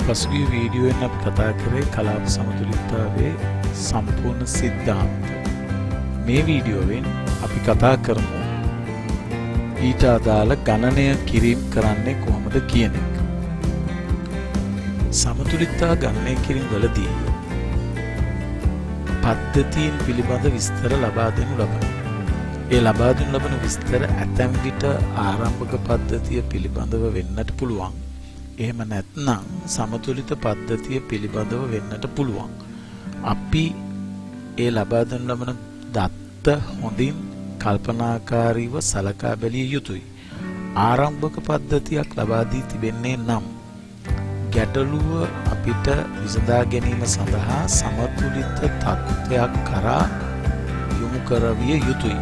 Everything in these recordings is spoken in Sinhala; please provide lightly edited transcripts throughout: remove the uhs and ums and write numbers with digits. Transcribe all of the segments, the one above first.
පසුගිය වීඩියෝවෙන් අපි කතා කරේ කලාප සමතුලිතතාවයේ සම්පූර්ණ සිද්ධාන්ත. මේ වීඩියෝවෙන් අපි කතා කරමු ඊට අදාළ ගණනය කිරීම කරන්නේ කොහොමද කියන එක. සමතුලිතතාව ගණනය කිරීම වලදී පද්ධතීන් පිළිබඳ විස්තර ලබා දෙනු ලබනවා. ඒ ලබා දෙනු ලබන විස්තර ඇතැම් විට ආරම්භක පද්ධතිය පිළිබඳව වෙන්නට පුළුවන්. එහෙම නැත්නම් සමතුලිත පද්ධතිය පිළිබඳව වෙන්නට පුළුවන්. අපි ඒ ලබා දෙනු ලබන දත්ත හොඳින් කල්පනාකාරීව සලකා බැලිය යුතුයි. ආරම්භක පද්ධතියක් ලබා දී තිබෙන්නේ නම් ගැටලුව අපිට විසඳා ගැනීම සඳහා සමතුලිත තත්ත්වයක් කරා යොමු කරවිය යුතුයි.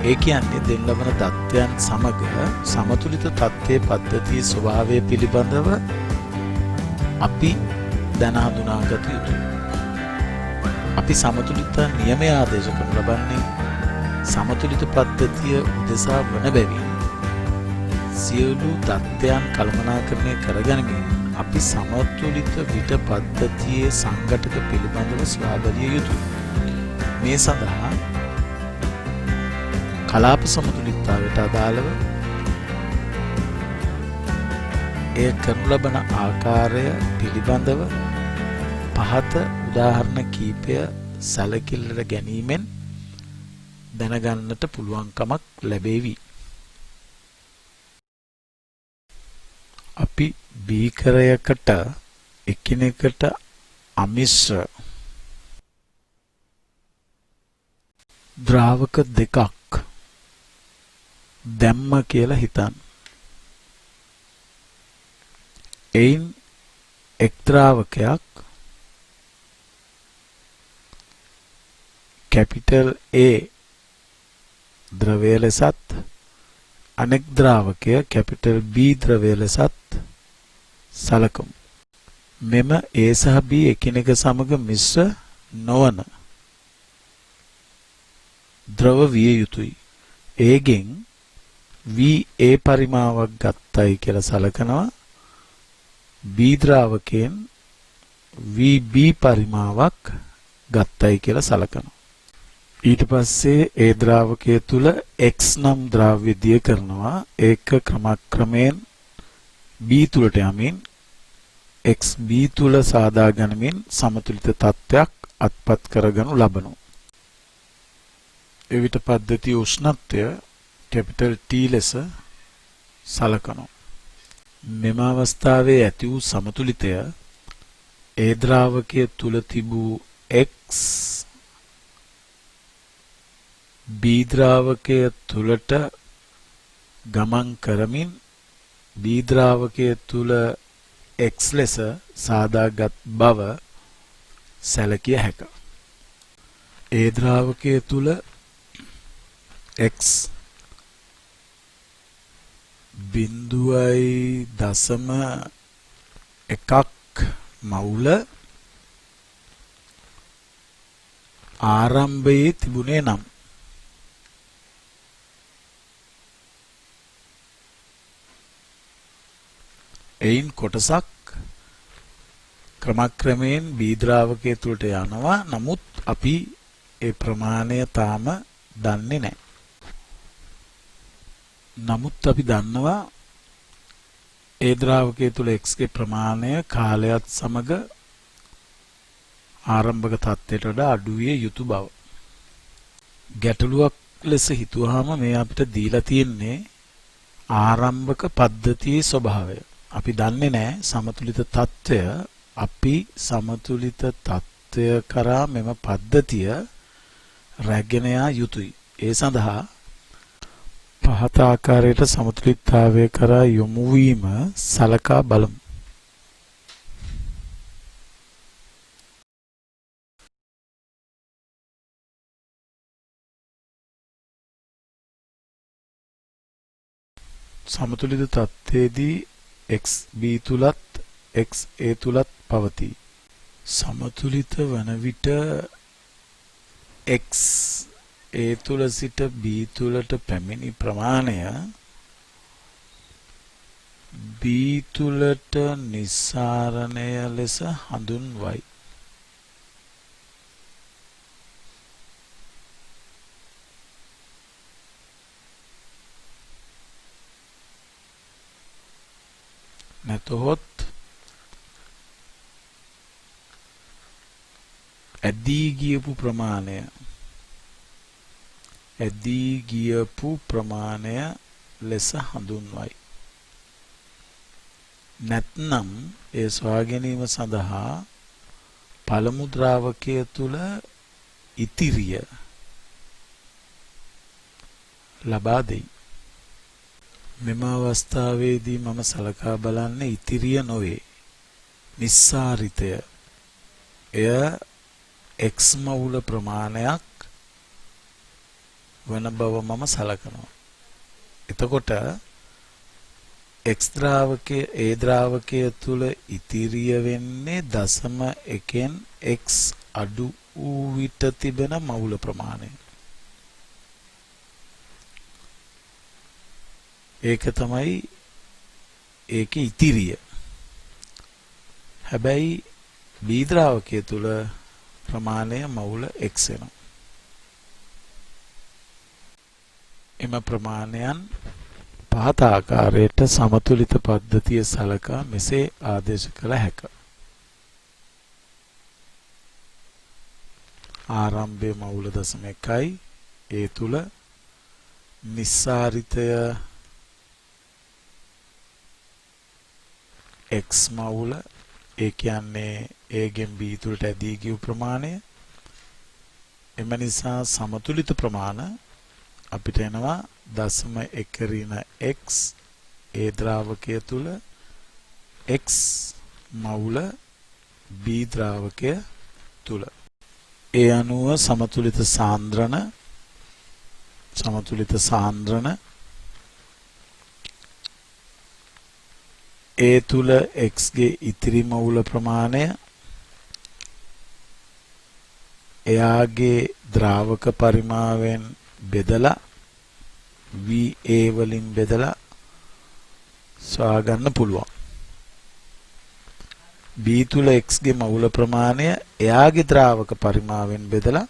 ඒ කියන්නේ දෙන ලබන தත්ත්වයන් සමග සමතුලිත තත්ත්වයේ පද්ධතියේ ස්වභාවය පිළිබඳව අපි දැන හඳුනාගත යුතුයි. අපි සමතුලිත නියමය ආදේශ කරනු ලබන්නේ සමතුලිත පද්ධතිය උදෙසා වන බැවින් සියලු தත්ත්වයන් කළමනාකරණය කරගනිමින් අපි සමතුලිත විට පද්ධතියේ සංඝටක පිළිබඳව සොයා බැලිය යුතුයි. මේ සඳහා කලාප සමතුලිතතාවයට අදාළව එය කරනු ලබන ආකාරය පිළිබඳව පහත උදාහරණ කීපය සැලකිල්ලට ගැනීමෙන් දැනගන්නට පුළුවන්කමක් ලැබේවි. අපි බීකරයකට එකිනෙකට අමිශ්‍ර ද්‍රාවක දෙකක් දැම්ම කියලා හිතන්න. එයින් එක් ද්‍රාවකයක් කැපිටල් A ද්‍රවය ලෙසත් අනෙක් ද්‍රාවකය කැපිටල් B ද්‍රවය ලෙසත් සලකමු. මෙම A සහ B එකිනෙක සමග මිශ්‍ර නොවන ද්‍රව විය යුතුයි. ඒගෙන් VA පරිමාවක් ගත්තයි කියලා සලකනවා. B ද්‍රාවකයෙන් VB පරිමාවක් ගත්තයි කියලා සලකනවා. ඊට පස්සේ ඒ ද්‍රාවකයේ තුල X නම් ද්‍රව්‍ය දිය කරනවා. ඒක ක්‍රමක්‍රමයෙන් B තුලට යමින් X B තුල සාදා ගනිමින් සමතුලිත තත්ත්වයක් අත්පත් කරගනු ලබනවා. එවිට පද්ධතිය උෂ්ණත්වය කැපිටල් T ලෙස සලකනවා. මෙම අවස්ථාවේ ඇති වූ සමතුලිතය ඒ ද්‍රාවකයේ තුල තිබූ X B ද්‍රාවකයේ තුලට ගමන් කරමින් B ද්‍රාවකයේ තුල X ලෙස සාදාගත් බව සැලකිය හැකිය. ඒ ද්‍රාවකයේ තුල X 0.1ක් මවුල ආරම්භයේ තිබුණේ නම් එයින් කොටසක් ක්‍රමක්‍රමයෙන් B ද්‍රාවකයේ තුලට යනවා. නමුත් අපි ඒ ප්‍රමාණය තාම දන්නේ නැහැ. නමුත් අපි දන්නවා ඒ ද්‍රාවකයේ තුල X ගේ ප්‍රමාණය කාලයත් සමග ආරම්භක තත්ත්වයට වඩා අඩු විය යුතු බව. ගැටලුවක් ලෙස හිතුවාම මේ අපිට දීලා තියෙන්නේ ආරම්භක පද්ධතියේ ස්වභාවය. අපි දන්නේ නැහැ සමතුලිත තත්ත්වය. අපි සමතුලිත තත්ත්වය කරා මෙම පද්ධතිය රැගෙන යා යුතුයි. ඒ සඳහා පහත ආකාරයට සමතුලිතතාවය කරා යොමු වීම සලකා බලමු. සමතුලිත තත්ත්වයේදී X B තුලත් X A තුලත් පවතී. සමතුලිත වන විට X A තුල සිට B තුලට පැමිණි ප්‍රමාණය B තුලට නිස්සාරණය ලෙස හඳුන්වයි. නැතහොත් ඇදී ගියපු ප්‍රමාණය ලෙස හඳුන්වයි. නැත්නම් ඒ සොයා ගැනීම සඳහා පළමු ද්‍රාවකය තුල ඉතිරිය ලබා දෙයි. මෙම අවස්ථාවේදී මම සලකා බලන්නේ ඉතිරිය නොවේ, නිස්සාරිතය. එය x මවුල ප්‍රමාණයක් වන බව මම සලකනවා. එතකොට x ද්‍රාවකයේ ඒ ද්‍රාවකය තුල ඉතිරිය වෙන්නේ 0.1න් x අඩු වූ විට තිබෙන මවුල ප්‍රමාණය. ඒක තමයි ඒකේ ඉතිරිය. හැබැයි B ද්‍රාවකය තුල ප්‍රමාණය මවුල x වෙනවා. එම ප්‍රමාණයන් පහත ආකාරයට සමතුලිත පද්ධතිය සලකා මෙසේ ආදේශ කළ හැකිය. ආරම්භයේ මවුල 0.1යි. ඒ තුල නිස්සාරිතය x මවුල, ඒ කියන්නේ a ගෙන් b තුලට ඇදී ගිය ප්‍රමාණය. එම නිසා සමතුලිත ප්‍රමාණ අපිට එනවා 0.1 ඍණ x ඒ ද්‍රාවකය තුල x මවුල b ද්‍රාවකය තුල. ඒ අනුව සමතුලිත සාන්ද්‍රණ ඒ තුල x ගේ ඉතිරි මවුල ප්‍රමාණය එයාගේ ද්‍රාවක පරිමාවෙන් බෙදලා VA වලින් බෙදලා සොයා ගන්න පුළුවන්. B තුල x ගේ මවුල ප්‍රමාණය එයාගේ ද්‍රාවක පරිමාවෙන් බෙදලා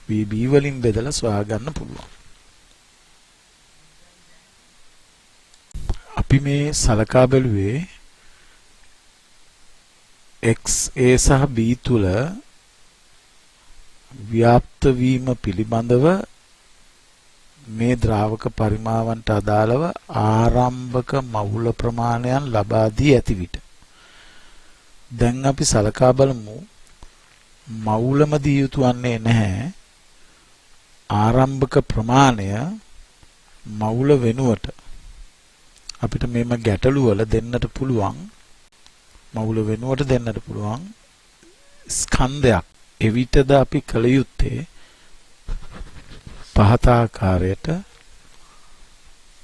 VB වලින් බෙදලා සොයා ගන්න පුළුවන්. අපි මේ සලකා බැලුවේ x a සහ b තුල ව්‍යාප්ත වීම පිළිබඳව මේ ද්‍රාවක පරිමාවන්ට අදාළව ආරම්භක මවුල ප්‍රමාණයන් ලබා දී ඇති විට දැන් අපි සලකා බලමු මවුලම දී යුතු වන්නේ නැහැ. ආරම්භක ප්‍රමාණය මවුල වෙනුවට අපිට මේම ගැටලු වල දෙන්නට පුළුවන්, මවුල වෙනුවට දෙන්නට පුළුවන් ස්කන්ධයක්. එවිටද අපි කල යුත්තේ පහත ආකාරයට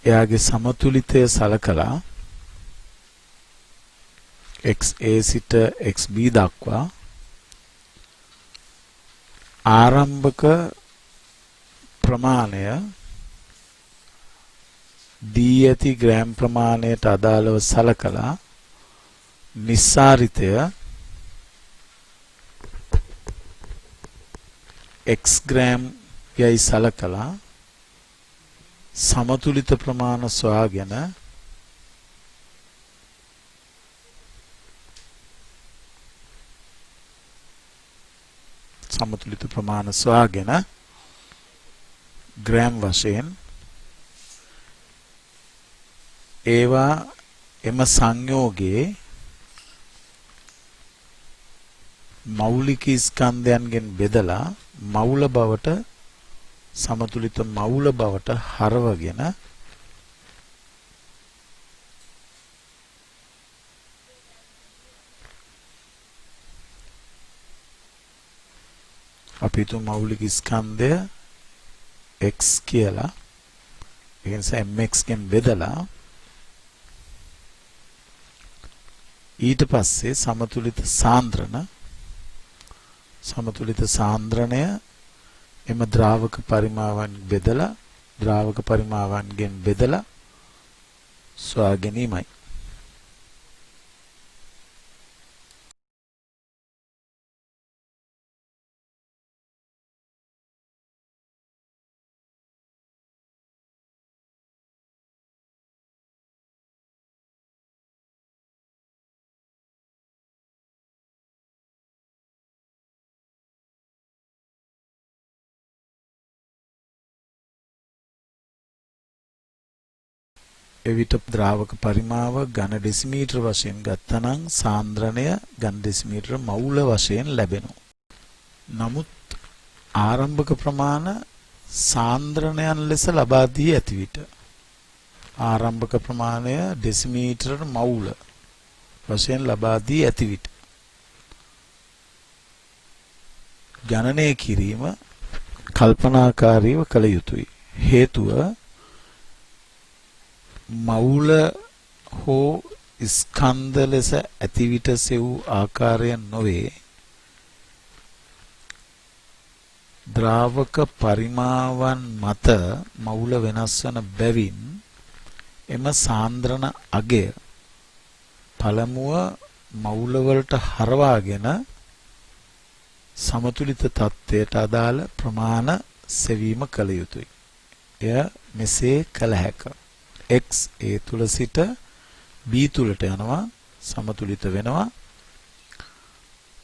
එයාගේ සමතුලිතය සලකලා XA සිට XB දක්වා ආරම්භක ප්‍රමාණය දී ඇති ග්‍රෑම් ප්‍රමාණයට අදාළව සලකලා නිස්සාරිතය x ග්‍රෑම් යයි සලකලා සමතුලිත ප්‍රමාණ සොයාගෙන ග්‍රෑම් වශයෙන් ඒවා එම සංයෝගයේ මෞලික ස්කන්ධයන්ගෙන් බෙදලා මවුල බවට සමතුලිත මවුල බවට හරවගෙන අපි තු මෞලික ස්කන්ධය x කියලා ඒ නිසා mx ගෙන් බෙදලා ඊට පස්සේ සමතුලිත සාන්ද්‍රණය එම ද්‍රාවක පරිමාවන්ගෙන් බෙදලා සොයා ගැනීමයි. එවිට ද්‍රාවක පරිමාව ඝන ඩෙසිමීටර වශයෙන් ගත්තනම් සාන්ද්‍රණය ඝන ඩෙසිමීටර මවුල වශයෙන් ලැබෙනවා. නමුත් ආරම්භක ප්‍රමාණ සාන්ද්‍රණයන් ලෙස ලබා දී ඇති විට ආරම්භක ප්‍රමාණය ඩෙසිමීටර මවුල වශයෙන් ලබා දී ඇති විට ගණනය කිරීම කල්පනාකාරීව කළ යුතුයි. හේතුව මවුල හෝ ස්කන්ධ ලෙස ඇති විට සෙව් ආකාරය නොවේ. ද්‍රාවක පරිමාවන් මත මවුල වෙනස් වන බැවින් එම සාන්ද්‍රණ අගය පළමුව මවුල වලට හරවාගෙන සමතුලිත තත්ත්වයට අදාළ ප්‍රමාණ සෙවීම කළ යුතුයි. එය මෙසේ කළ හැක. x a තුල සිට b තුලට යනවා සමතුලිත වෙනවා.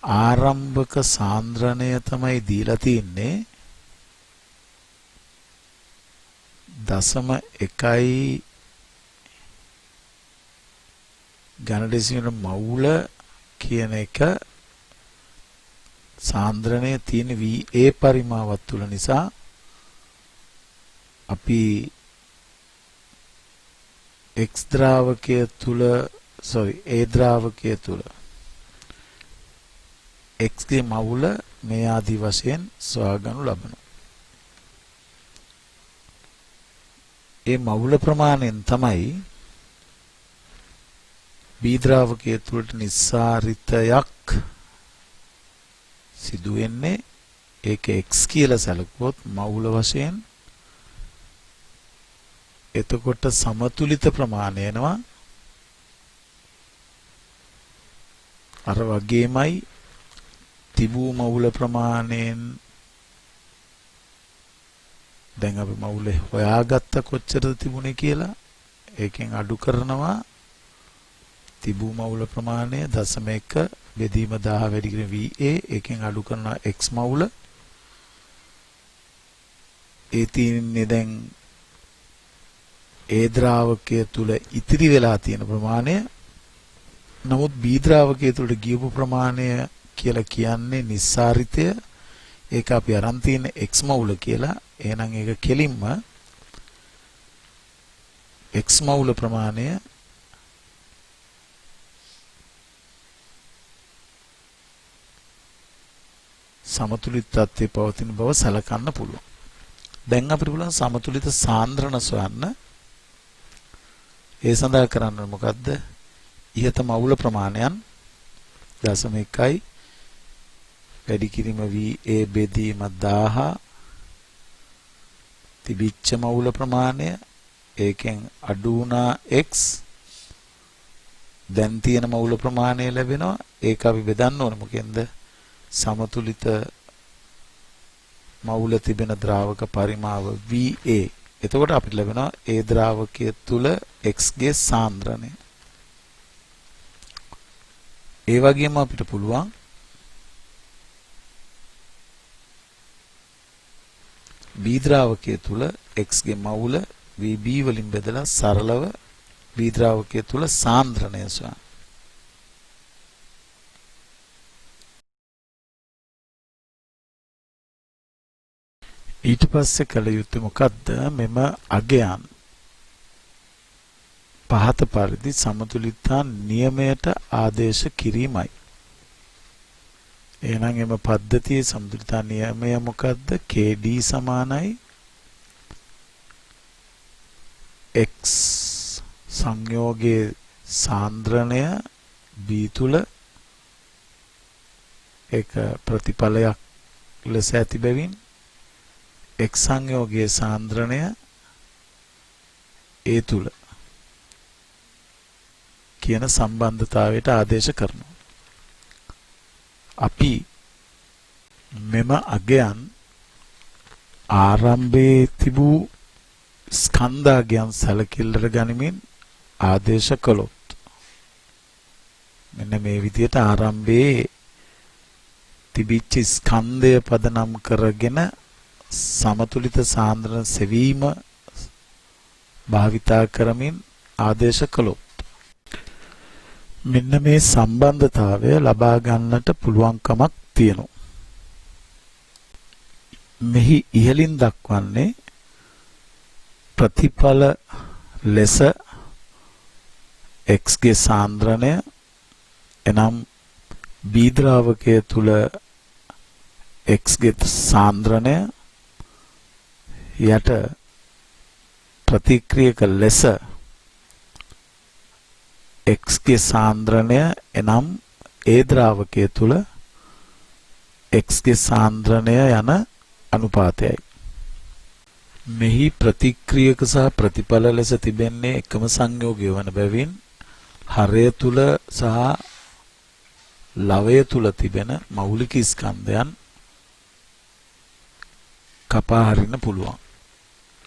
ආරම්භක සාන්ද්‍රණය තමයි දීලා තියෙන්නේ 0.1 ඝන ඩෙසිමීටර මවුල කියන එක සාන්ද්‍රණය තියෙන VA පරිමාවත් තුල නිසා අපි X ද්‍රාවකය තුල A ද්‍රාවකය තුල X ගේ මවුල මේ ආදී වශයෙන් සොයාගනු ලබනවා. ඒ මවුල ප්‍රමාණයෙන් තමයි B ද්‍රාවකයේ තුලට නිස්සාරිතයක් සිදු වෙන්නේ. ඒක x කියලා සැලකුවොත් මවුල වශයෙන්. එතකොට සමතුලිත ප්‍රමාණය එනවා අර වගේමයි තිබූ මවුල ප්‍රමාණයෙන් දැන් අපි මවුල හොයාගත්ත කොච්චරද තිබුණේ කියලා ඒකෙන් අඩු කරනවා තිබූ මවුල ප්‍රමාණය 0.1 බෙදීම 10 වැඩි කරන VA ඒකෙන් අඩු කරන x මවුල ඒ තියෙන්නේ දැන් A ද්‍රාවකය තුල ඉතිරි වෙලා තියෙන ප්‍රමාණය. නමුත් B ද්‍රාවකය තුලට ගියපු ප්‍රමාණය කියලා කියන්නේ නිස්සාරිතය. ඒක අපි අරන් තියෙන x මවුල කියලා. එහෙනම් ඒක කෙලින්ම x මවුල ප්‍රමාණය සමතුලිත තත්ත්වයේ පවතින බව සැලකන්න පුළුවන්. දැන් අපිට පුළුවන් සමතුලිත සාන්ද්‍රණ සොයන්න. ඒ සඳහා කරන්න මොකද්ද? ඉහත මවුල ප්‍රමාණයන් 0.1 වැඩි කිරීම VA බෙදීම 1000 තිබිච්ච මවුල ප්‍රමාණය ඒකෙන් අඩු වුණා x දැන් තියෙන මවුල ප්‍රමාණය ලැබෙනවා. ඒක අපි බෙදන්න ඕනේ මොකෙන්ද? සමතුලිත මවුල තිබෙන ද්‍රාවක පරිමාව VA. එතකොට අපිට ලැබෙනවා A ද්‍රාවකයේ තුල x ගේ සාන්ද්‍රණය. ඒ වගේම අපිට පුළුවන් B ද්‍රාවකයේ තුල x ගේ මවුල VB වලින් බෙදලා සරලව B ද්‍රාවකයේ තුල සාන්ද්‍රණය සොයන්න. ඊට පස්සේ කළ යුත්තේ මොකද්ද? මෙම අගයන් පහත පරිදි සමතුලිතතා නියමයට ආදේශ කිරීමයි. එහෙනම් එම පද්ධතියේ සමතුලිතතා නියමය මොකද්ද? KD සමානයි x සංයෝගයේ සාන්ද්‍රණය B තුල ඒක ප්‍රතිඵලයක් ලෙස ඇති බැවින් x සංයෝගයේ සාන්ද්‍රණය A තුල කියන සම්බන්ධතාවයට ආදේශ කරනවා. අපි මෙම අගයන් ආරම්භයේ තිබූ ස්කන්ධාගයන් සැලකිල්ලට ගනිමින් ආදේශ කළොත් මෙන්න මේ විදිහට ආරම්භයේ තිබිච්ච ස්කන්ධය පදනම් කරගෙන සමතුලිත සාන්ද්‍රණ සෙවීම භාවිතා කරමින් ආදේශ කළොත් මෙන්න මේ සම්බන්ධතාවය ලබා ගන්නට පුළුවන්කමක් තියෙනවා. මෙහි ඉහළින් දක්වන්නේ ප්‍රතිඵල ලෙස x ගේ සාන්ද්‍රණය එනම් B ද්‍රාවකයේ තුල x ගේ සාන්ද්‍රණය යට ප්‍රතික්‍රියක ලෙස x ගේ සාන්ද්‍රණය එනම් A ද්‍රාවකයේ තුල x ගේ සාන්ද්‍රණය යන අනුපාතයයි. මෙහි ප්‍රතික්‍රියක සහ ප්‍රතිඵල ලෙස තිබෙන්නේ එකම සංයෝගය වන බැවින් හරය තුල සහ ලවය තුල තිබෙන මෞලික ස්කන්ධයන් කපා හරින්න පුළුවන්.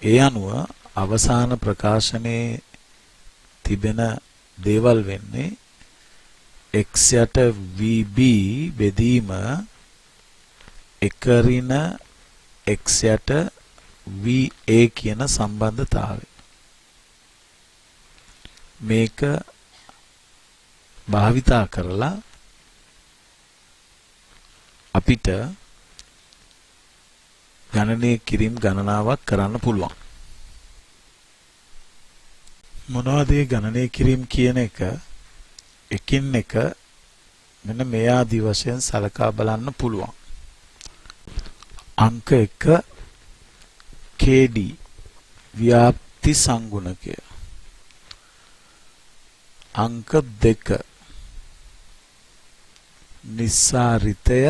ඒ අනුව අවසාන ප්‍රකාශනයේ තිබෙන දේවල් වෙන්නේ x යට VB බෙදීම එකරින x යට VA කියන සම්බන්ධතාවය. මේක භාවිතා කරලා අපිට ගණනය කිරීම ගණනාවක් කරන්න පුළුවන්. මොනවද මේ ගණනය කිරීම කියන එක එකින් එක මෙන්න මේ ආදි වශයෙන් සලකා බලන්න පුළුවන්. අංක 1 KD ව්‍යාප්ති සංගුණකය. අංක 2 නිස්සාරිතය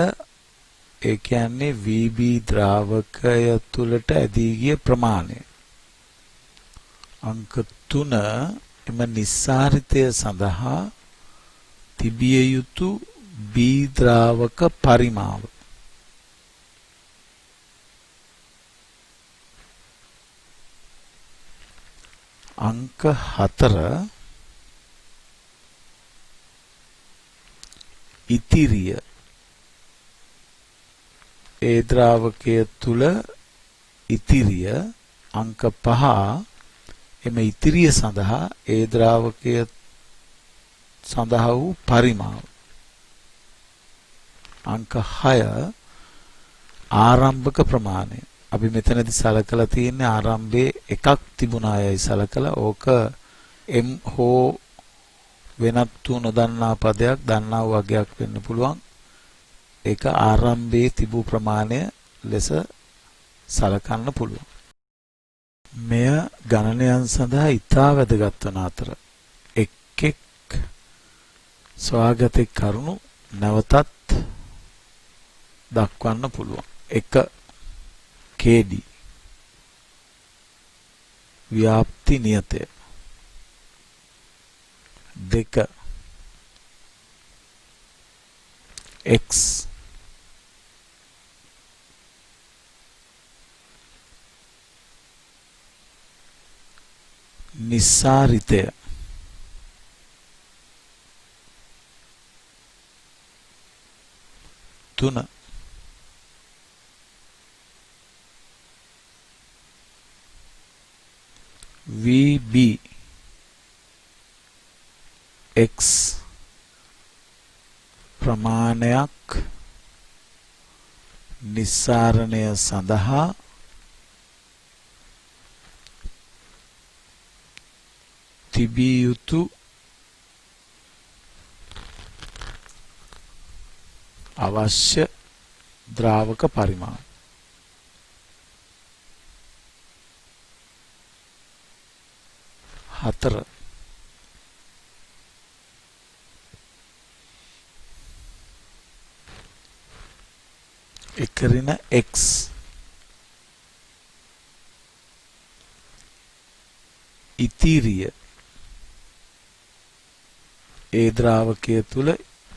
ඒ කියන්නේ VB ද්‍රාවකය තුලට ඇදී ගිය ප්‍රමාණය. අංක 3 එම නිස්සාරිතය සඳහා තිබිය යුතු B ද්‍රාවක පරිමාව. අංක 4 ඉතිරිය ඒ ද්‍රාවකයේ තුල ඉතිරිය. අංක 5 එම ඉතිරිය සඳහා ඒ ද්‍රාවකයේ සඳහා වූ පරිමාව. අංක 6 ආරම්භක ප්‍රමාණය. අපි මෙතනදී සලකලා තියෙන්නේ ආරම්භයේ එකක් තිබුණායයි සලකලා ඕක m හෝ වෙනත් තු නොදන්නා පදයක් දන්නා වගයක් වෙන්න පුළුවන්. ඒක ආරම්භයේ තිබූ ප්‍රමාණය ලෙස සලකන්න පුළුවන්. මෙය ගණනයන් සඳහා ඉතා වැදගත් වන අතර එක් සොයාගත කරුණු නැවතත් දක්වන්න පුළුවන්. 1 KD ව්‍යාප්ති නියතය. 2 x නිස්සාරිතය. 3 VB x ප්‍රමාණයක් නිස්සාරණය සඳහා තිබිය යුතු අවශ්‍ය ද්‍රාවක පරිමාණ. 4 එකරින x ඉතිරිය ඒ ද්‍රාවකයේ තුල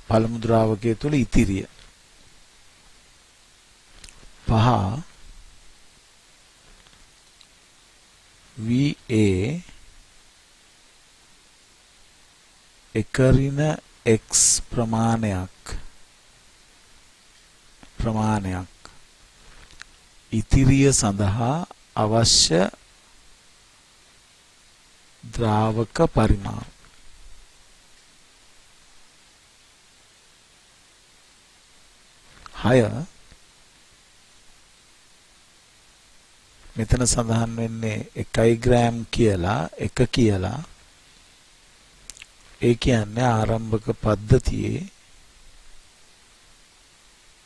පළමු ද්‍රාවකයේ තුල ඉතිරිය 5 VA එකරින x ප්‍රමාණයක් ඉතිරිය සඳහා අවශ්‍ය ද්‍රාවක පරිමාණ. හය මෙතන සඳහන් වෙන්නේ 1 ග්‍රෑම් කියලා 1 කියලා. ඒ කියන්නේ ආරම්භක පද්ධතියේ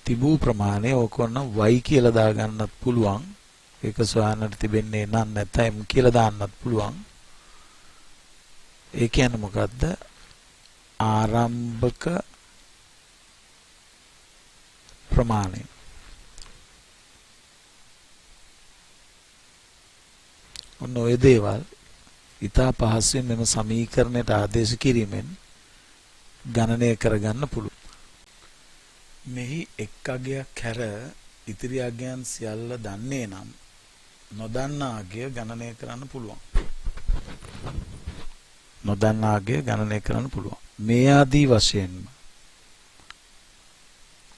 තිබූ ප්‍රමාණය ඕකොන්න y කියලා දාගන්නත් පුළුවන්. ඒක සොයන්නට තිබෙන්නේ නම් නැත්නම් m කියලා දාන්නත් පුළුවන්. ඒ කියන්නේ මොකද්ද? ආරම්භක ප්‍රමාණය. ඔන්න ඔය දේවල් ඉතා පහසුවෙන් මෙම සමීකරණයට ආදේශ කිරීමෙන් ගණනය කරගන්න පුළුවන්. මෙහි එක් අගයක් හැර ඉතිරි අගයන් සියල්ල දන්නේ නම් නොදන්නා අගය ගණනය කරන්න පුළුවන්. නොදන්නා අගය ගණනය කරන්න පුළුවන්. මේ ආදී වශයෙන්ම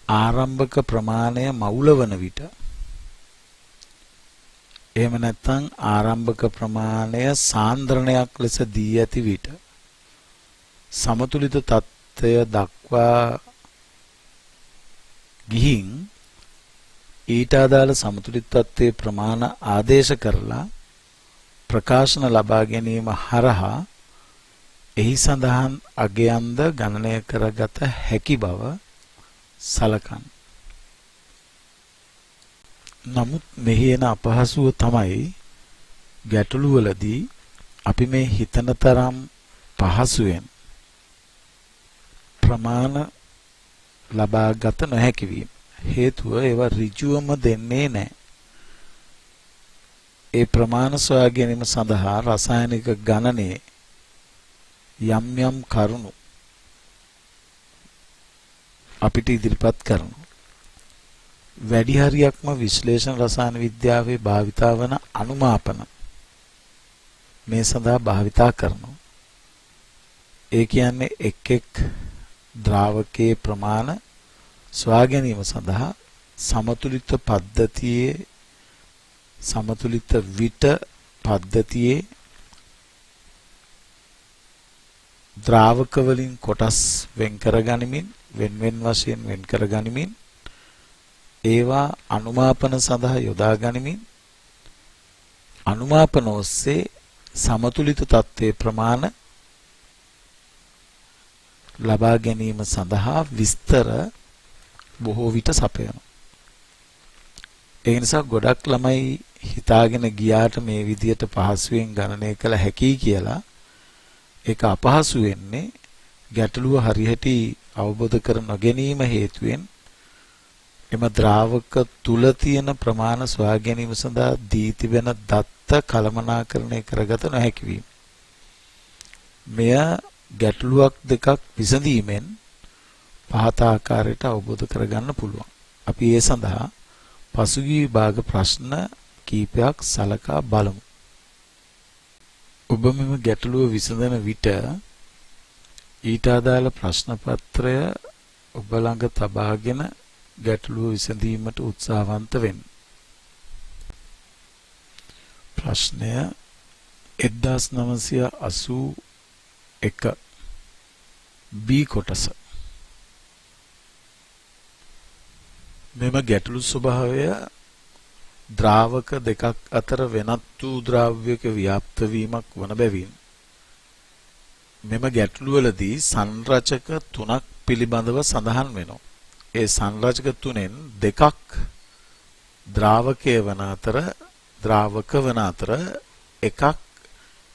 ආරම්භක ප්‍රමාණය මවුල වන විට එහෙම නැත්නම් ආරම්භක ප්‍රමාණය සාන්ද්‍රණයක් ලෙස දී ඇති විට සමතුලිත තත්ත්වය දක්වා ගිහින් ඊට අදාළ සමතුලිත තත්ත්වයේ ප්‍රමාණ ආදේශ කරලා ප්‍රකාශන ලබා ගැනීම හරහා එහි සඳහන් අගයන්ද ගණනය කරගත හැකි බව සලකන්න. නමුත් මෙහි එන අපහසුව තමයි ගැටලු වලදී අපි මේ හිතන තරම් පහසුවෙන් ප්‍රමාණ ලබා ගත නොහැකි වීම. හේතුව ඒවා ඍජුවම දෙන්නේ නැහැ. ඒ ප්‍රමාණ සොයා ගැනීම සඳහා රසායනික ගණනයේ යම් යම් කරුණු අපිට ඉදිරිපත් කරනවා. වැඩි හරියක්ම විශ්ලේෂණ රසායන විද්‍යාවේ භාවිතා වන අනුමාපන මේ සඳහා භාවිතා කරනවා. ඒ කියන්නේ එක් ද්‍රාවකයේ ප්‍රමාණ සොයා ගැනීම සඳහා සමතුලිත පද්ධතියේ සමතුලිත විට පද්ධතියේ ද්‍රාවක වලින් කොටස් වෙන් කර ගනිමින් වෙන වශයෙන් වෙන් කර ගනිමින් ඒවා අනුමාපන සඳහා යොදා ගනිමින් අනුමාපන ඔස්සේ සමතුලිත තත්ත්වයේ ප්‍රමාණ ලබා ගැනීම සඳහා විස්තර බොහෝ විට සපයනවා. ඒ නිසා ගොඩක් ළමයි හිතාගෙන ගියාට මේ විදියට පහසුවෙන් ගණනය කළ හැකි කියලා ඒක අපහසු වෙන්නේ ගැටලුව හරියට අවබෝධ කර නොගැනීම හේතුවෙන් එම ද්‍රාවක තුල තියෙන ප්‍රමාණ සොයා ගැනීම සඳහා දී තිබෙන දත්ත කළමනාකරණය කරගත නොහැකි වීම. මෙය ගැටලුවක් දෙකක් විසඳීමෙන් පහත ආකාරයට අවබෝධ කරගන්න පුළුවන්. අපි ඒ සඳහා පසුගිය විභාග ප්‍රශ්න කීපයක් සලකා බලමු. ඔබ මෙම ගැටලුව විසඳන විට ඊට අදාළ ප්‍රශ්න පත්‍රය ඔබ ළඟ තබාගෙන ගැටලුව විසඳීමට උත්සාහවන්ත වෙන්න. ප්‍රශ්නය 1981 B කොටස. මෙම ගැටලු ස්වභාවය ද්‍රාවක දෙකක් අතර වෙනත් වූ ද්‍රව්‍යයක ව්‍යාප්ත වීමක් වන බැවින් මෙම ගැටලුවලදී සංරචක තුනක් පිළිබඳව සඳහන් වෙනවා. ඒ සංරචක තුනෙන් දෙකක් ද්‍රාවකය වන අතර ද්‍රාවක වන අතර එකක්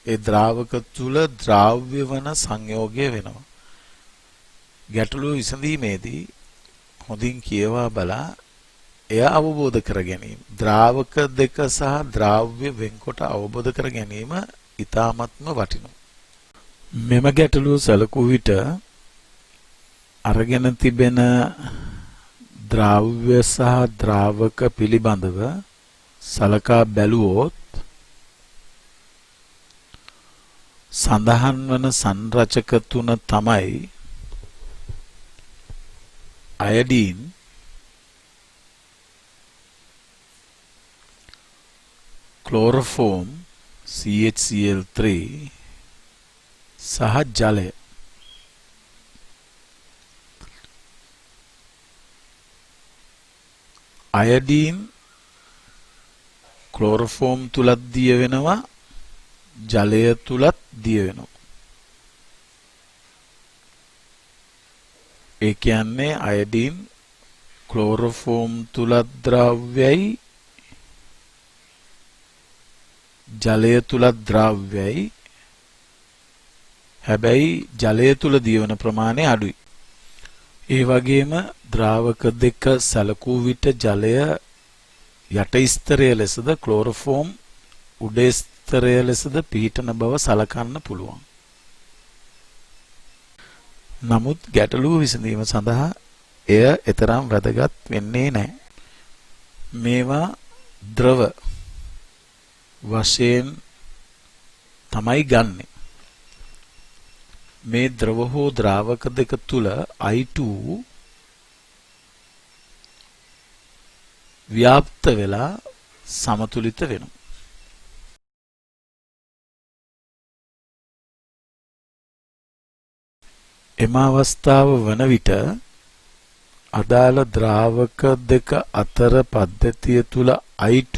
ඒ ද්‍රාවක තුල ද්‍රාව්‍ය වන සංයෝගය වෙනවා. ගැටලුව විසඳීමේදී හොඳින් කියවා බලා එය අවබෝධ කර ගැනීම. ද්‍රාවක දෙක සහ ද්‍රාව්‍ය වෙන්කොට අවබෝධ කර ගැනීම ඉතාමත්ම වටිනවා. මෙම ගැටලුව සැලකූ විට අරගෙන තිබෙන ද්‍රාව්‍ය සහ ද්‍රාවක පිළිබඳව සලකා බැලුවොත් සඳහන් වන සංරචක තුන තමයි අයඩීන්, ක්ලෝරෝෆෝම් CHCl3 සහ ජලය. අයඩීන් ක්ලෝරෝෆෝම් තුලත් දිය වෙනවා, ජලය තුලත් දිය වෙනවා. ඒ කියන්නේ අයඩීන් ක්ලෝරෝෆෝම් තුලත් ද්‍රව්‍යයි, ජලය තුලත් ද්‍රව්‍යයි. හැබැයි ජලය තුල දියවන ප්‍රමාණය අඩුයි. ඒ වගේම ද්‍රාවක දෙක සැලකූ විට ජලය යට ස්තරය ලෙසද ක්ලෝරෝෆෝම් උඩ ස්තරය ලෙසද පිහිටන බව සලකන්න පුළුවන්. නමුත් ගැටලුව විසඳීම සඳහා එය එතරම් වැදගත් වෙන්නේ නැහැ. මේවා ද්‍රව වශයෙන් තමයි ගන්නෙ. මේ ද්‍රව හෝ ද්‍රාවක දෙක තුල I2 ව්‍යාප්ත වෙලා සමතුලිත වෙනවා. එම අවස්ථාව වන විට අදාළ ද්‍රාවක දෙක අතර පද්ධතිය තුල I2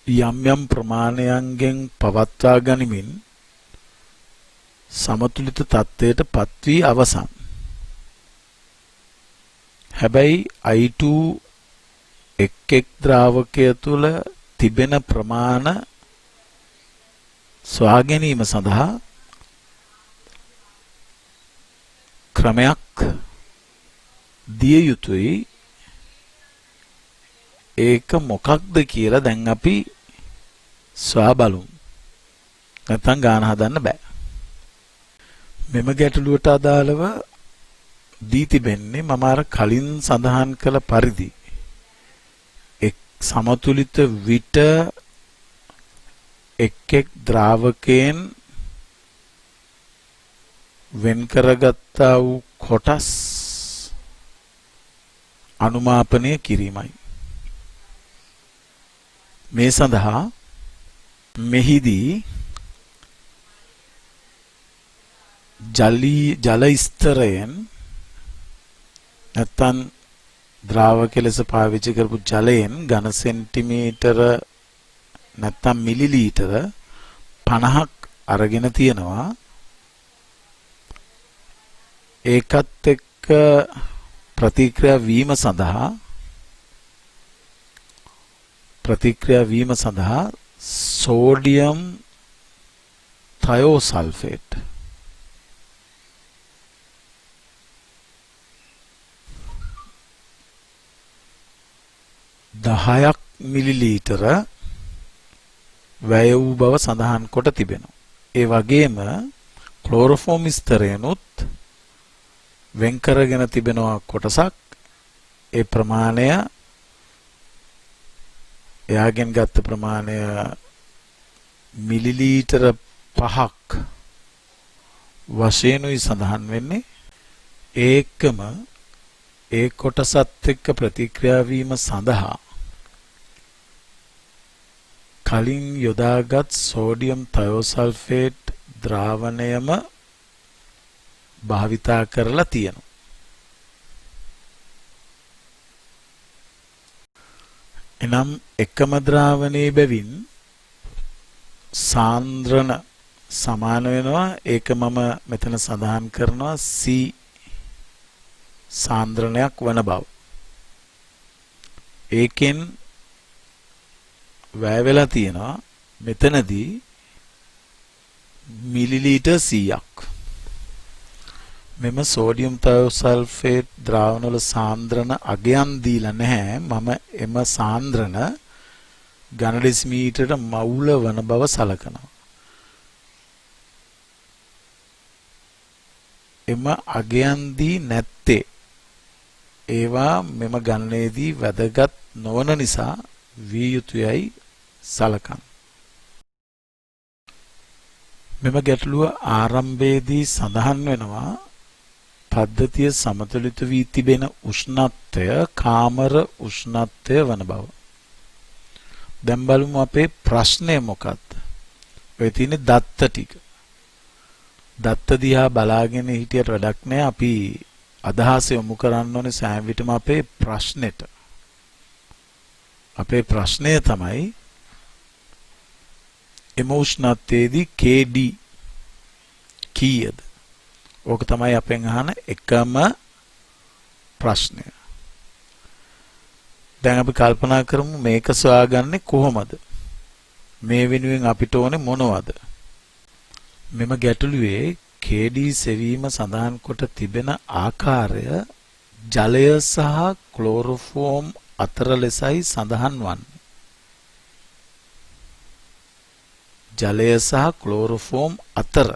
යම් යම් ප්‍රමාණයන්ගෙන් පවත්වා ගනිමින් සමතුලිත තත්ත්වයට පත් වී අවසන්. හැබැයි I2 එක් ද්‍රාවකය තුල තිබෙන ප්‍රමාණ සොයා ගැනීම සඳහා ක්‍රමයක් දිය යුතුයි. ඒක මොකක්ද කියලා දැන් අපි සොයා බලමු. නැත්නම් ගාන හදන්න බෑ. මෙම ගැටලුවට අදාළව දී තිබෙන්නේ මම අර කලින් සඳහන් කළ පරිදි එක් සමතුලිත විට එක් ද්‍රාවකයෙන් වෙන් කරගත්තා වූ කොටස් අනුමාපනය කිරීමයි. මේ සඳහා මෙහිදී ජල ස්තරයෙන් නැත්නම් ද්‍රාවක ලෙස පාවිච්චි කරපු ජලයෙන් ඝන සෙන්ටිමීටර නැත්නම් මිලිලීටර 50ක් අරගෙන තියෙනවා. ඒකත් එක්ක ප්‍රතික්‍රියා වීම සඳහා සෝඩියම් තයෝසල්ෆේට් 10ක් මිලිලීටර වැය වූ බව සඳහන් කොට තිබෙනවා. ඒ වගේම ක්ලෝරෝෆෝම් ස්තරයනොත් වෙන් කරගෙන තිබෙනවා කොටසක්. ඒ ප්‍රමාණය එයාගෙන් ගත්ත ප්‍රමාණය මිලිලීටර 5ක් වශයෙන්ුයි සඳහන් වෙන්නේ. ඒකම ඒ කොටසත් එක්ක ප්‍රතික්‍රියා වීම සඳහා කලින් යොදාගත් සෝඩියම් තයෝසල්ෆේට් ද්‍රාවණයම භාවිතා කරලා තියෙනවා. එනම් එකම ද්‍රාවණයේ බැවින් සාන්ද්‍රණ සමාන වෙනවා. ඒක මම මෙතන සඳහන් කරනවා C සාන්ද්‍රණයක් වන බව. ඒකෙන් වැය වෙලා තියෙනවා මෙතනදී මිලිලීටර් 100ක්. මෙම සෝඩියම් තයෝසල්ෆේට් ද්‍රාවණ වල සාන්ද්‍රණ අගයන් දීලා නැහැ. මම එම සාන්ද්‍රණ ඝන ඩෙසිමීටරට මවුල වන බව සලකනවා. එම අගයන් දී නැත්තේ ඒවා මෙම ගණනයේදී වැදගත් නොවන නිසා විය යුතුයයි සලකන්න. මෙම ගැටලුව ආරම්භයේදී සඳහන් වෙනවා පද්ධතිය සමතුලිත වී තිබෙන උෂ්ණත්වය කාමර උෂ්ණත්වය වන බව. දැන් බලමු අපේ ප්‍රශ්නය මොකක්ද? ඔය තියෙන්නේ දත්ත ටික. දත්ත දිහා බලාගෙන හිටියට වැඩක් නැහැ. අපි අදහස යොමු කරන්න ඕනේ සෑම විටම අපේ ප්‍රශ්නෙට. අපේ ප්‍රශ්නය තමයි එම උෂ්ණත්වයේදී KD කීයද? ඕක තමයි අපෙන් අහන එකම ප්‍රශ්නය. දැන් අපි කල්පනා කරමු මේක සොයාගන්නේ කොහොමද? මේ වෙනුවෙන් අපිට ඕනේ මොනවද? මෙම ගැටලුවේ KD සෙවීම සඳහන් කොට තිබෙන ආකාරය ජලය සහ ක්ලෝරෝෆෝම් අතර ලෙසයි සඳහන් වන්නේ. ජලය සහ ක්ලෝරෝෆෝම් අතර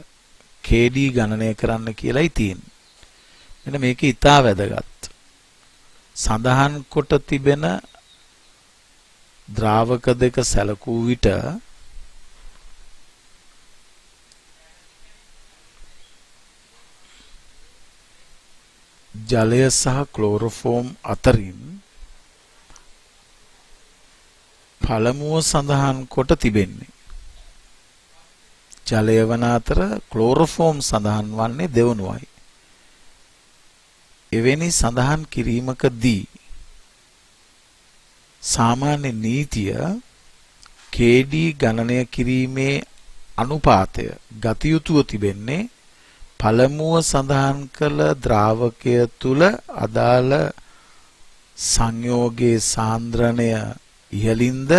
KD ගණනය කරන්න කියලායි තියෙන්නේ. මෙන්න මේක ඉතා වැදගත්. සඳහන් කොට තිබෙන ද්‍රාවක දෙක සැලකූ විට ජලය සහ ක්ලෝරෝෆෝම් අතරින් පළමුව සඳහන් කොට තිබෙන්නේ ජලය වන අතර ක්ලෝරෝෆෝම් සඳහන් වන්නේ දෙවනුවයි. එවැනි සඳහන් කිරීමකදී සාමාන්‍ය නීතිය KD ගණනය කිරීමේ අනුපාතය ගත යුතුව තිබෙන්නේ පළමුව සඳහන් කළ ද්‍රාවකය තුල අදාළ සංයෝගයේ සාන්ද්‍රණය ඉහළින්ද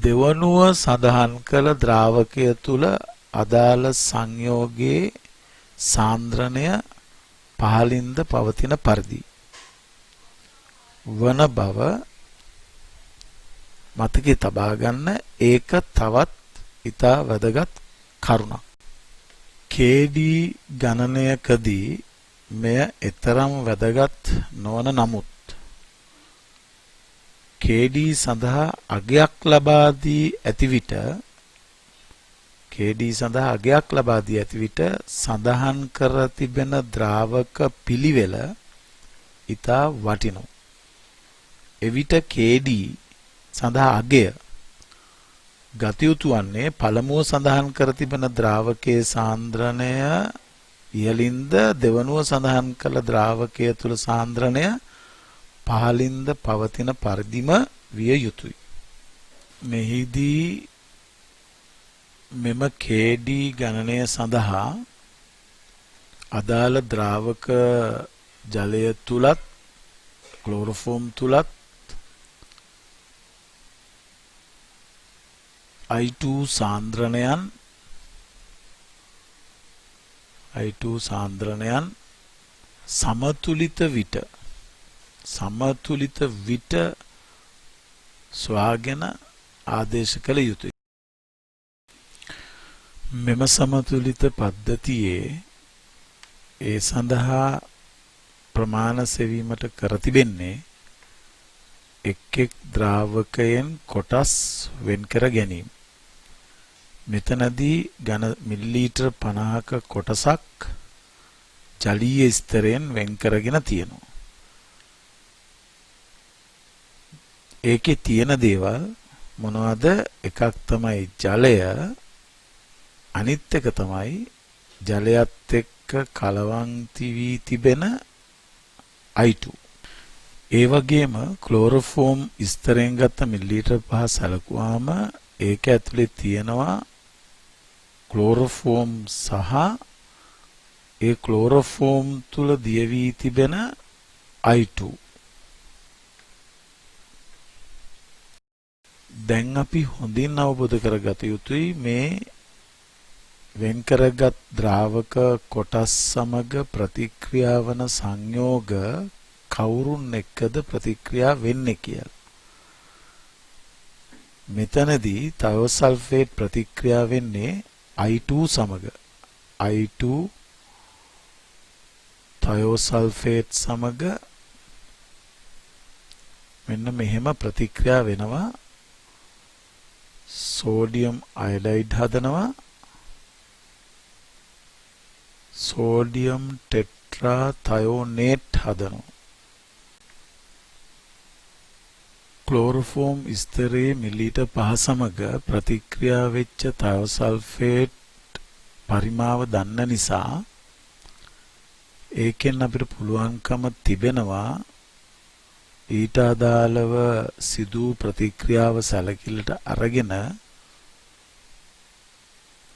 දෙවනුව සඳහන් කළ ද්‍රාවකය තුල අදාළ සංයෝගයේ සාන්ද්‍රණය පහළින්ද පවතින පරිදි වන බව මතකයේ තබා ගන්න. ඒක තවත් ඉතා වැදගත් කරුණක්. KD ගණනයකදී මෙය එතරම් වැදගත් නොවන නමුත් KD සඳහා අගයක් ලබා දී ඇති විට සඳහන් කර තිබෙන ද්‍රාවක පිළිවෙල ඉතා වටිනවා. එවිට KD සඳහා අගය ගත යුතු වන්නේ පළමුව සඳහන් කර තිබෙන ද්‍රාවකයේ සාන්ද්‍රණය ඉහළින්ද දෙවනුව සඳහන් කළ ද්‍රාවකය තුල සාන්ද්‍රණය පහළින්ද පවතින පරිදිම විය යුතුය. මෙහිදී මෙම KD ගණනය සඳහා අදාළ ද්‍රාවක ජලය තුලත් ක්ලෝරෝෆෝම් තුලත් I2 සාන්ද්‍රණයන් සමතුලිත විට සොයාගෙන ආදේශ කළ යුතුය. මෙම සමතුලිත පද්ධතියේ ඒ සඳහා ප්‍රමාණ සෙවීමට කර තිබෙන්නේ එක් ද්‍රාවකයෙන් කොටස් වෙන් කර ගැනීම. මෙතනදී ඝන මිලිලීටර් 50ක කොටසක් ජලීය ස්තරයෙන් වෙන් කරගෙන තියෙනවා. ඒකේ තියෙන දේවල් මොනවද? එකක් තමයි ජලය, අනිත් එක තමයි ජලයත් එක්ක කලවම් වී තිබෙන I2. ඒ වගේම ක්ලෝරෝෆෝම් ස්තරයෙන් ගත්ත මිලිලීටර් 5 සැලකුවාම ඒක ඇතුලේ තියෙනවා ක්ලෝරෝෆෝම් සහ ඒ ක්ලෝරෝෆෝම් තුල දිය වී තිබෙන I2. දැන් අපි හොඳින් අවබෝධ කරගත යුතුයි මේ වෙන් කරගත් ද්‍රාවක කොටස් සමග ප්‍රතික්‍රියා වන සංයෝග කවුරුන් එක්කද ප්‍රතික්‍රියා වෙන්නේ කියලා. මෙතනදී තයෝසල්ෆේට් ප්‍රතික්‍රියා වෙන්නේ I2 සමග. I2 තයෝසල්ෆේට් සමග මෙන්න මෙහෙම ප්‍රතික්‍රියා වෙනවා. සෝඩියම් අයඩයිඩ් හදනවා. සෝඩියම් ටෙට්‍රා තයෝනේට් හදනවා. ක්ලෝරෝෆෝම් ස්තරයේ මිලිලීටර් 5 සමග ප්‍රතික්‍රියා වෙච්ච තයෝසල්ෆේට් පරිමාව දන්න නිසා ඒකෙන් අපිට පුළුවන්කම තිබෙනවා ඊට අදාළව සිදු ප්‍රතික්‍රියාව සැලකිල්ලට අරගෙන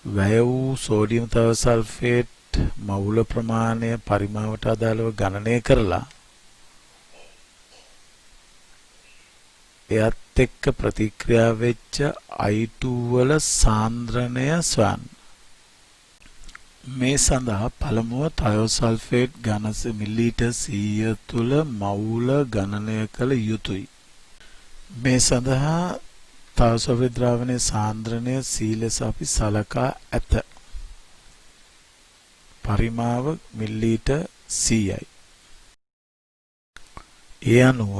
වැය වූ සෝඩියම් තයෝසල්ෆේට් මවුල ප්‍රමාණය පරිමාවට අදාළව ගණනය කරලා එයත් එක්ක ප්‍රතික්‍රියා වෙච්ච I2 වල සාන්ද්‍රණය සොයන්න. මේ සඳහා පළමුව තයෝසල්ෆේට් ඝන මිලිලීටර් 100 තුල මවුල ගණනය කළ යුතුයි. මේ සඳහා තයෝසල්ෆේට් ද්‍රාවණයේ සාන්ද්‍රණය C ලෙස අපි සලකා ඇත. පරිමාව මිලිලීටර් 100යි. ඒ අනුව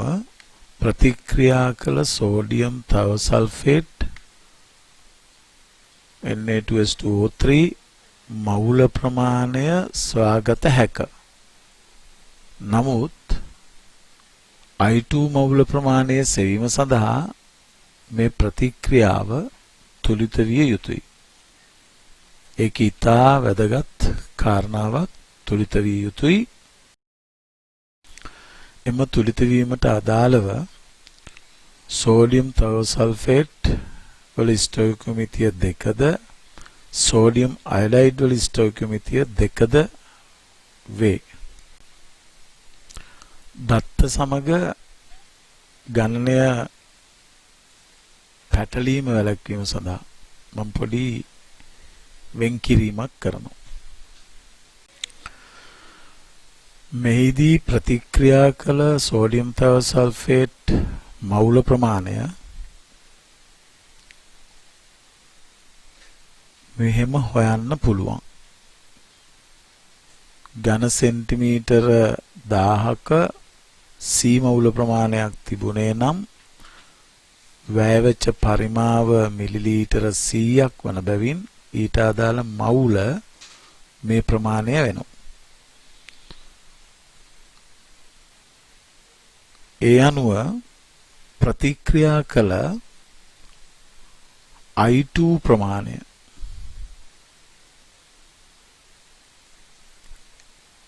ප්‍රතික්‍රියා කළ සෝඩියම් තයෝසල්ෆේට් Na2S2O3 මවුල ප්‍රමාණය සොයාගත හැක. නමුත් I2 මවුල ප්‍රමාණය සෙවීම සඳහා මේ ප්‍රතික්‍රියාව තුලිත විය යුතුයි. ඒක ඉතා වැදගත් කාරණාවක්. තුලිත විය යුතුයි. එම තුලිත වීමට අදාළව සෝඩියම් තයෝසල්ෆේට් වල ස්ටොයිකියෝමීටිය 2ද සෝඩියම් අයොඩයිඩ් වල ස්ටොයිකියෝමීටිය 2ද වේ. දත්ත සමග ගණනය පැටලීම වැළැක්වීම සඳහා මම පොඩි වෙන්කිරීමක් කරනවා. මෙහිදී ප්‍රතික්‍රියා කළ සෝඩියම් තයෝසල්ෆේට් මවුල ප්‍රමාණය මෙහෙම හොයන්න පුළුවන්. ඝන සෙන්ටිමීටර 1000ක C මවුල ප්‍රමාණයක් තිබුණේ නම් වැය වෙච්ච පරිමාව මිලිලීටර 100ක් වන බැවින් ඊට අදාළ මවුල මේ ප්‍රමාණය වෙනවා. ඒ අනුව ප්‍රතික්‍රියා කළ I2 ප්‍රමාණය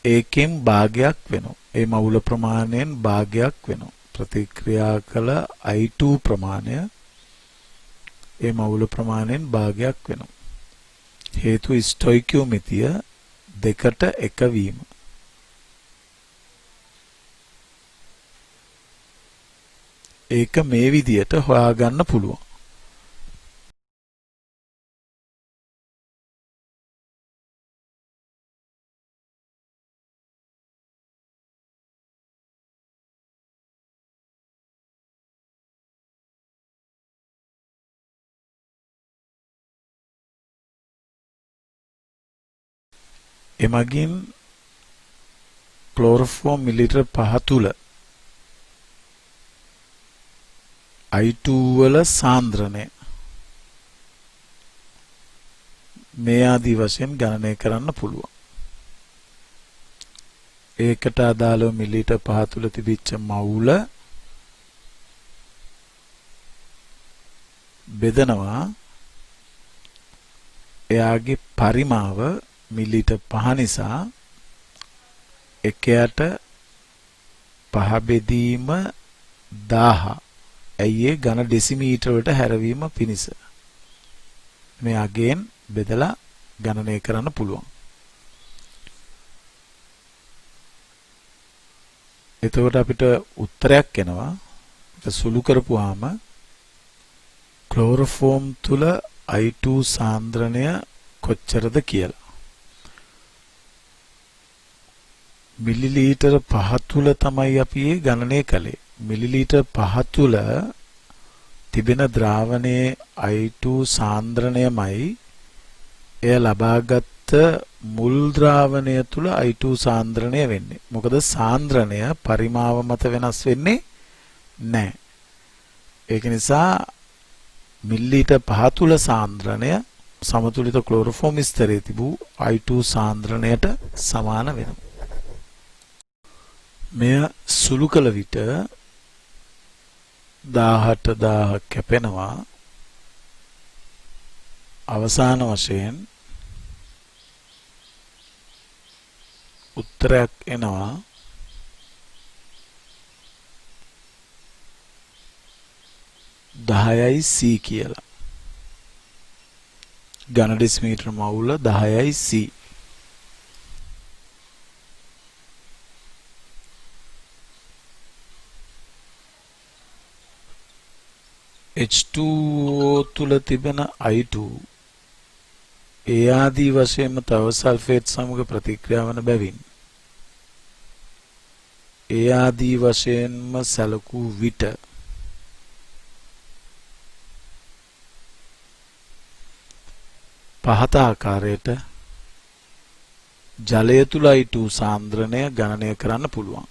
ඒකෙන් භාගයක් වෙනවා. ඒ මවුල ප්‍රමාණයෙන් භාගයක් වෙනවා. ප්‍රතික්‍රියා කළ I2 ප්‍රමාණය ඒ මවුල ප්‍රමාණයෙන් භාගයක් වෙනවා. හේතු ස්ටොයිකියෝමීටිය 2ට 1 වීම. ඒක මේ විදියට හොයාගන්න පුළුවන්. එමගින් ක්ලෝරෝෆෝම් මිලිලීටර් 5 තුල I2 වල සාන්ද්‍රණය මේ ආදී වශයෙන් ගණනය කරන්න පුළුවන්. ඒකට අදාළව මිලිලීටර් 5 තුල තිබිච්ච මවුල බෙදනවා එයාගේ පරිමාව මිලිලීටර් 5 නිසා එකයට 5 බෙදීම 1000 ඇයි ඒ ඝන ඩෙසිමීටර වලට හැරවීම පිණිස මේ අගෙන් බෙදලා ගණනය කරන්න පුළුවන්. එතකොට අපිට උත්තරයක් එනවා. ඒක සුළු කරපුවාම ක්ලෝරෝෆෝම් තුල I2 සාන්ද්‍රණය කොච්චරද කියලා. මිලිලීටර 5 තුල තමයි අපි ගණනය කළේ. මිලිලීටර් 5 තුල තිබෙන ද්‍රාවණයේ I2 සාන්ද්‍රණයමයි එය ලබාගත් මුල් ද්‍රාවණය තුල I2 සාන්ද්‍රණය වෙන්නේ. මොකද සාන්ද්‍රණය පරිමාව මත වෙනස් වෙන්නේ නැහැ. ඒක නිසා මිලිලීටර් 5 තුල සාන්ද්‍රණය සමතුලිත ක්ලෝරෝෆෝම් ස්තරයේ තිබූ I2 සාන්ද්‍රණයට සමාන වෙනවා. මෙය සුළු කළ විට 18000 කැපෙනවා. අවසාන වශයෙන් උත්තරයක් එනවා 10යි c කියලා. ඝන ඩෙසිමීටර මවුල 10යි c. H2O තුල තිබෙන I2 ඒ ආදී වශයෙන්ම තව සල්ෆේට් සමග ප්‍රතික්‍රියා වන බැවින් ඒ ආදී වශයෙන්ම සැලකූ විට පහත ආකාරයට ජලය තුල I2 සාන්ද්‍රණය ගණනය කරන්න පුළුවන්.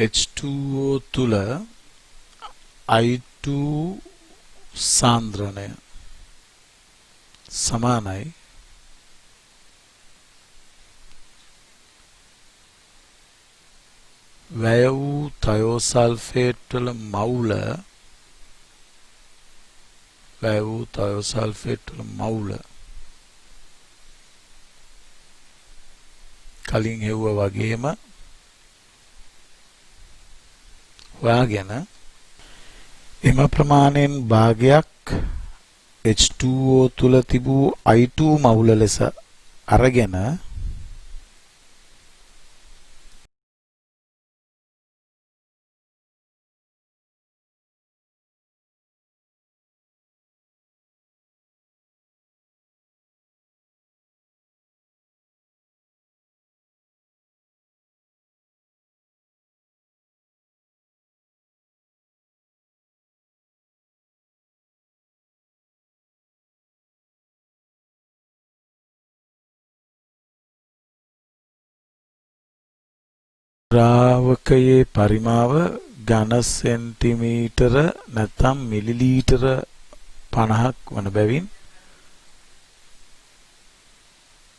H2O තුල I2 සාන්ද්‍රණය සමානයි වැය වූ තයෝසල්ෆේට් වල මවුල කලින් හෙව්වා වගේම හොයාගෙන එම ප්‍රමාණයෙන් භාගයක් H2O තුල තිබූ I2 මවුල ලෙස අරගෙන ද්‍රාවකයේ පරිමාව ඝන සෙන්ටිමීටර නැත්නම් මිලිලීටර 50ක් වන බැවින්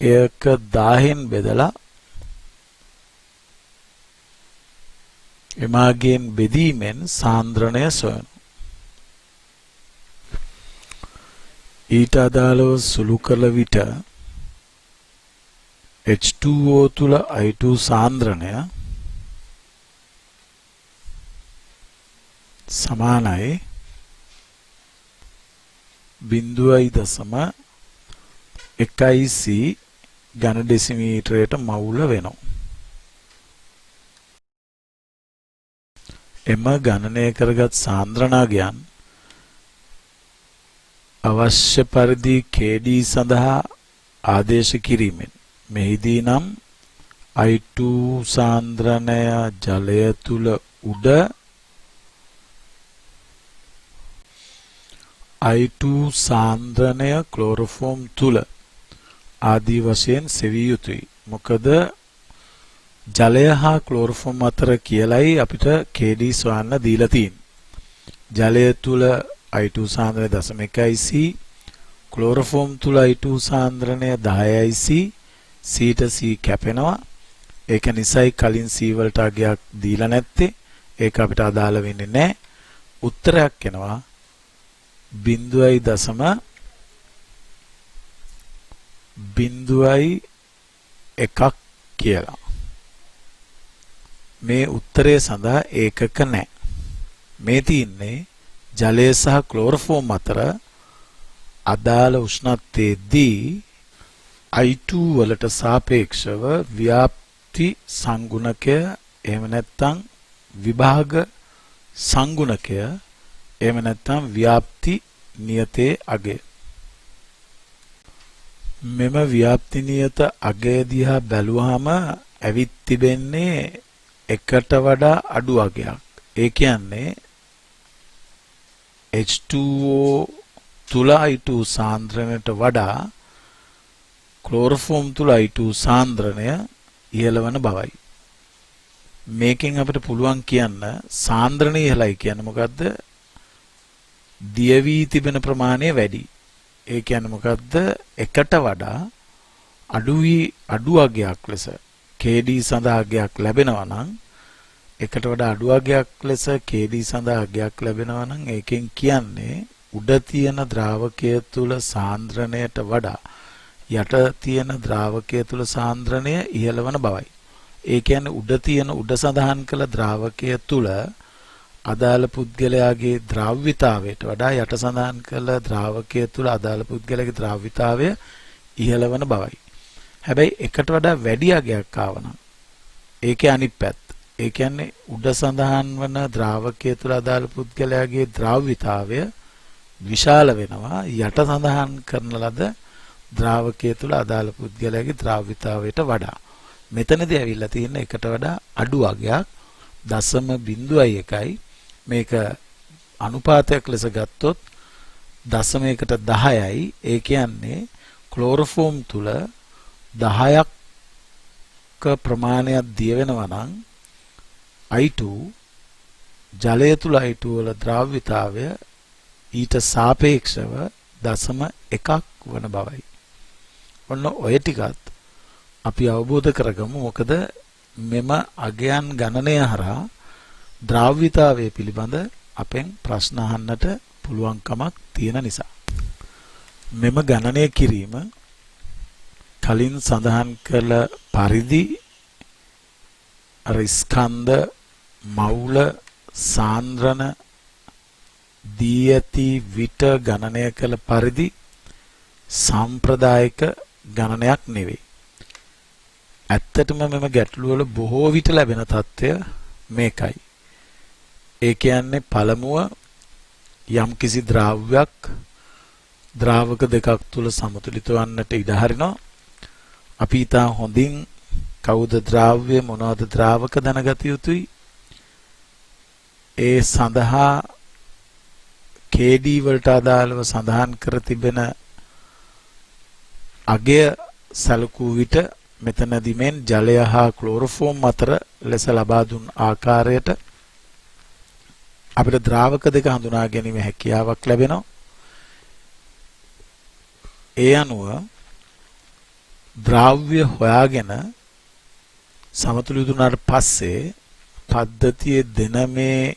ඒක 1000න් බෙදලා එමාගෙන් බෙදීමෙන් සාන්ද්‍රණය සොයන. ඊට අදාළව සුළු කළ විට H2O තුල I2 සාන්ද්‍රණය සමානයි 0.1c ඝන ඩෙසිමීටරයට මවුල වෙනවා. එම ගණනය කරගත් සාන්ද්‍රණාගයන් අවශ්‍ය පරිදි KD සඳහා ආදේශ කිරීමෙන් මෙහිදී නම් I2 සාන්ද්‍රණය ජලය තුල උඩ I2 සාන්ද්‍රණය ක්ලෝරෝෆෝම් තුල ආදී වශයෙන් සෙවිය යුතුයි. මොකද ජලය හා ක්ලෝරෝෆෝම් අතර කියලයි අපිට KD සොයන්න දීලා තියෙන්නේ. ජලය තුල I2 සාන්ද්‍රණය 0.1c, ක්ලෝරෝෆෝම් තුල I2 සාන්ද්‍රණය 10c, C ට C කැපෙනවා. ඒක නිසායි කලින් C වලට අගයක් දීලා නැත්තේ. ඒක අපිට අදාළ වෙන්නේ නැහැ. උත්තරයක් එනවා 0.01 කියලා. මේ උත්තරය සඳහා ඒකක නැහැ. මේ තියෙන්නේ ජලය සහ ක්ලෝරෝෆෝම් අතර අදාළ උෂ්ණත්වයේදී I2 වලට සාපේක්ෂව ව්‍යාප්ති සංගුණකය එහෙම නැත්නම් විභාග සංගුණකය එහෙම නැත්නම් ව්‍යාප්ති නියතේ අගය. මෙම ව්‍යාප්ති නියත අගය දිහා බැලුවාම ඇවිත් තිබෙන්නේ එකට වඩා අඩු අගයක්. ඒ කියන්නේ H2O තුල I2 සාන්ද්‍රණයට වඩා ක්ලෝරෝෆෝම් තුල I2 සාන්ද්‍රණය ඉහළ වන බවයි. මේකෙන් අපිට පුළුවන් කියන්න සාන්ද්‍රණය ඉහළයි කියන්නේ මොකද්ද? දිය වී තිබෙන ප්‍රමාණය වැඩි. ඒ කියන්නේ මොකද්ද? එකට වඩා අඩු අගයක් ලෙස KD සඳහා අගයක් ලැබෙනවා නම් එකට වඩා අඩු අගයක් ලෙස KD සඳහා අගයක් ලැබෙනවා නම් ඒකෙන් කියන්නේ උඩ තියෙන ද්‍රාවකය තුල සාන්ද්‍රණයට වඩා යට තියෙන ද්‍රාවකය තුල සාන්ද්‍රණය ඉහළ වන බවයි. ඒ කියන්නේ උඩ තියෙන උඩ සඳහන් කළ ද්‍රාවකය තුල අදාළ පුද්ගලයාගේ ද්‍රාව්‍යතාවයට වඩා යට සඳහන් කළ ද්‍රාවකය තුල අදාළ පුද්ගලයාගේ ද්‍රාව්‍යතාවය ඉහළ වන බවයි. හැබැයි එකට වඩා වැඩි අගයක් ආවනම් ඒකේ අනිත් පැත්ත. ඒ කියන්නේ උඩ සඳහන් වන ද්‍රාවකය තුල අදාළ පුද්ගලයාගේ ද්‍රාව්‍යතාවය විශාල වෙනවා යට සඳහන් කරන ලද ද්‍රාවකය තුල අදාළ පුද්ගලයාගේ ද්‍රාව්‍යතාවයට වඩා. මෙතනදී ඇවිල්ලා තියෙන එකට වඩා අඩු අගයක් 0.01යි. මේක අනුපාතයක් ලෙස ගත්තොත් 0.10යි. ඒ කියන්නේ ක්ලෝරෝෆෝම් තුල 10ක ප්‍රමාණයක් දිය වෙනවා නම් I2 ජලය තුල I2 වල ද්‍රාව්‍යතාවය ඊට සාපේක්ෂව 0.1ක් වන බවයි. ඔන්න ඔය ටිකත් අපි අවබෝධ කරගමු. මොකද මෙම අගයන් ගණනය හරහා ද්‍රාව්‍යතාවය පිළිබඳ අපෙන් ප්‍රශ්න අහන්නට පුළුවන්කමක් තියෙන නිසා. මෙම ගණනය කිරීම කලින් සඳහන් කළ පරිදි අර ස්කන්ධ මවුල සාන්ද්‍රණ දී ඇති විට ගණනය කළ පරිදි සාම්ප්‍රදායික ගණනයක් නෙවෙයි. ඇත්තටම මෙම ගැටළු වල බොහෝ විට ලැබෙන తত্ত্বය මේකයි. ඒ කියන්නේ පළමුව යම්කිසි ද්‍රාව්‍යයක් ද්‍රාවක දෙකක් තුල සමතුලිත වන්නට ඉඩ හරිනවා. අපි ඊට හොඳින් කවුද ද්‍රාව්‍ය මොනවාද ද්‍රාවක දැනගත යුතුයි. ඒ සඳහා KD වලට අදාළව සඳහන් කර තිබෙන අගය සැලකූ විට මෙතනදී මෙන් ජලය හා ක්ලෝරෝෆෝම් අතර ලෙස ලබා දුන් ආකාරයට අපිට ද්‍රාවක දෙක හඳුනා ගැනීම හැකියාවක් ලැබෙනවා. ඒ අනුව ද්‍රාව්‍ය හොයාගෙන සමතුලිත වුණාට පස්සේ පද්ධතියේ දෙන මේ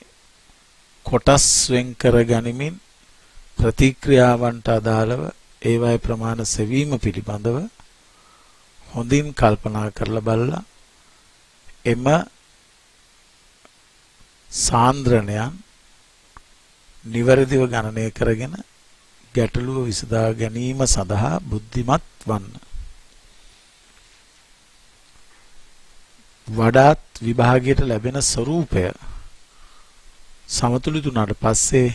කොටස් වෙන් කර ගනිමින් ප්‍රතික්‍රියාවන්ට අදාළව ඒවායේ ප්‍රමාණ සෙවීම පිළිබඳව හොඳින් කල්පනා කරලා බලලා එම සාන්ද්‍රණයන් නිවැරදිව ගණනය කරගෙන ගැටලුව විසඳා ගැනීම සඳහා බුද්ධිමත් වන්න. වඩාත් විභාගයට ලැබෙන ස්වરૂපය සමතුලිත වුණාට පස්සේ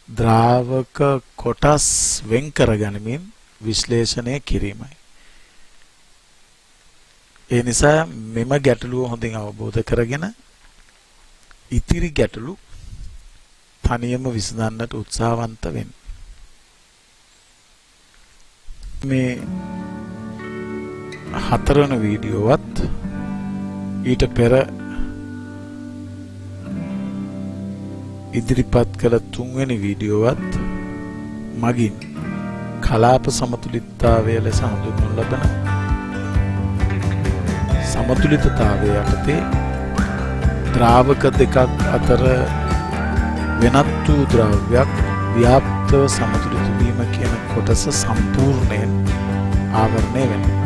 ද්‍රාවක කොටස් වෙන් කර ගනිමින් විශ්ලේෂණය කිරීමයි. ඒ නිසා මෙම ගැටලුව හොඳින් අවබෝධ කරගෙන ඉතිරි ගැටලු තනියම විසඳන්නට උත්සාහවන්ත වෙන්න. මේ හතරවන වීඩියෝවත් ඊට පෙර ඉදිරිපත් කළ තුන්වෙනි වීඩියෝවත් මගින් කලාප සමතුලිතතාවය ලෙස හඳුන්වනු ලබන සමතුලිතතාවය යටතේ ද්‍රාවක දෙකක් අතර වෙනත් වූ ද්‍රව්‍යයක් ව්‍යාප්තව සමතුලිත වීම කියන කොටස සම්පූර්ණයෙන් ආවරණය වෙනවා.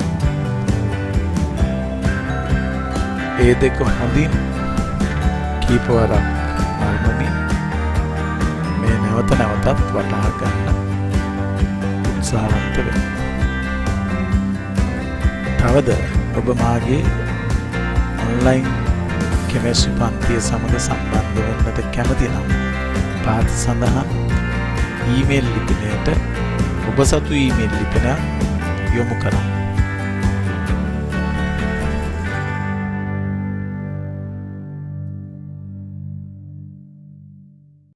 ඒ දෙක හොඳින් කීපවරක් නරඹමින් මේ නැවත නැවතත් වටහා ගන්න උත්සාහවන්ත වෙන්න. තවද ඔබ මාගේ ඔන්ලයින් කෙමිස්ට්‍රි පන්තිය සමග සම්බන්ධ වෙන්නට කැමති නම් පාත් සඳහන් ඊමේල් ලිපිනයට ඔබ සතු ඊමේල් ලිපිනයක් යොමු කරන්න.